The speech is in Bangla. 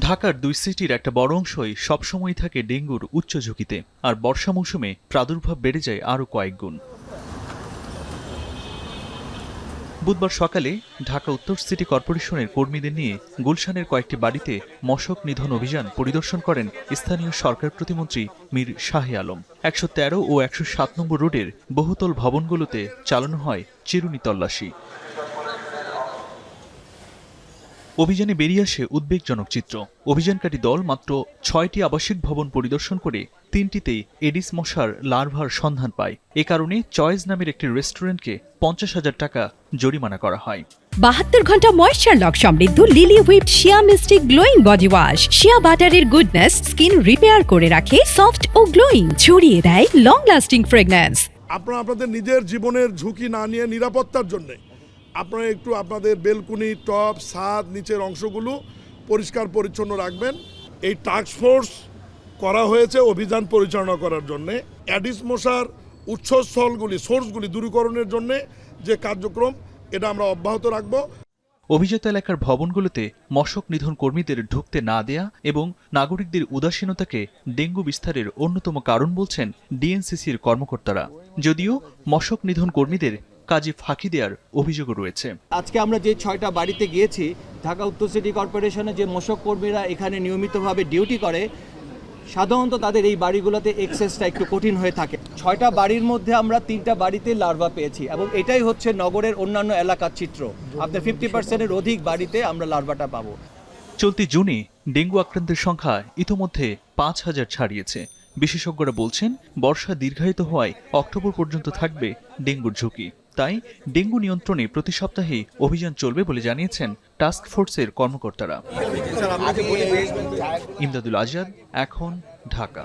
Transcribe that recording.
ঢাকার দুই সিটির একটা বড় অংশই সবসময় থাকে ডেঙ্গুর উচ্চ ঝুঁকিতে, আর বর্ষা মৌসুমে প্রাদুর্ভাব বেড়ে যায় আরও কয়েক গুণ। বুধবার সকালে ঢাকা উত্তর সিটি কর্পোরেশনের কর্মীদের নিয়ে গুলশানের কয়েকটি বাড়িতে মশক নিধন অভিযান পরিদর্শন করেন স্থানীয় সরকার প্রতিমন্ত্রী মীর শাহে আলম। ১১৩ ও ১০৭ নম্বর রোডের বহুতল ভবনগুলোতে চালানো হয় চিরুনি তল্লাশি। অভিযানে বেরিয়ে আসে উদ্বেগজনক চিত্র। অভিযানকারী দল মাত্র ৬টি আবাসিক ভবন পরিদর্শন করে ৩টিতেই এডিস মশার লার্ভার সন্ধান পায়। এ কারণে চয়েস নামের একটি রেস্টুরেন্টকে ৫০,০০০ টাকা জরিমানা করা হয়। ৭২ ঘন্টা ময়েশ্চার লক সমৃদ্ধ লিলি হুইপড শিয়া মিস্টিক গ্লোয়িং বডি ওয়াশ। শিয়া বাটারের গুডনেস স্কিন রিপেয়ার করে রাখে সফট ও গ্লোয়িং, ছড়িয়ে দেয় লং লাস্টিং ফ্রেগন্যান্স। আপনারা আপনাদের নিজের জীবনের ঝুঁকি না নিয়ে নিরাপত্তার জন্য আপনারা একটু আপনাদের বেলকুনি, টপ, ছাদ, নিচের অংশগুলো পরিষ্কার পরিচ্ছন্ন রাখবেন। এই টাস্ক ফোর্স করা হয়েছে অভিযান পরিচালনা করার জন্য অ্যাডিস মশার উৎসস্থলগুলি, সোর্সগুলি দূরীকরণের জন্য যে কার্যক্রম, এটা আমরা অব্যাহত রাখব। অভিজাত এলাকার ভবনগুলোতে মশক নিধন কর্মীদের ঢুকতে না দেয়া এবং নাগরিকদের উদাসীনতাকে ডেঙ্গু বিস্তারের অন্যতম কারণ বলছেন ডিএনসিসির কর্মকর্তারা। যদিও মশক নিধন কর্মীদের কাজে ফাঁকি দেওয়ার অভিযোগও রয়েছে। আজকে আমরা যে ৬টা বাড়িতে গিয়েছি, ঢাকা উত্তর সিটি কর্পোরেশনের যে মশক কর্মীরা এখানে নিয়মিতভাবে ডিউটি করে, সাধারণত তাদের এই বাড়িগুলোতে এক্সেসটা একটু কঠিন হয়ে থাকে। ৬টা বাড়ির মধ্যে আমরা 3টা বাড়িতে লার্ভা পেয়েছি এবং এটাই হচ্ছে নগরের অন্যান্য এলাকার চিত্র। আপনার 50%-এর অধিক বাড়িতে আমরা লার্ভাটা পাবো। চলতি জুনে ডেঙ্গু আক্রান্তের সংখ্যা ইতোমধ্যে ৫,০০০ ছাড়িয়েছে। বিশেষজ্ঞরা বলছেন, বর্ষা দীর্ঘায়িত হওয়ায় অক্টোবর পর্যন্ত থাকবে ডেঙ্গুর ঝুঁকি। তাই ডেঙ্গু নিয়ন্ত্রণে প্রতি সপ্তাহে অভিযান চলবে বলে জানিয়েছেন টাস্ক ফোর্সের কর্মকর্তারা। ইমদাদুল আজাদ, এখন, ঢাকা।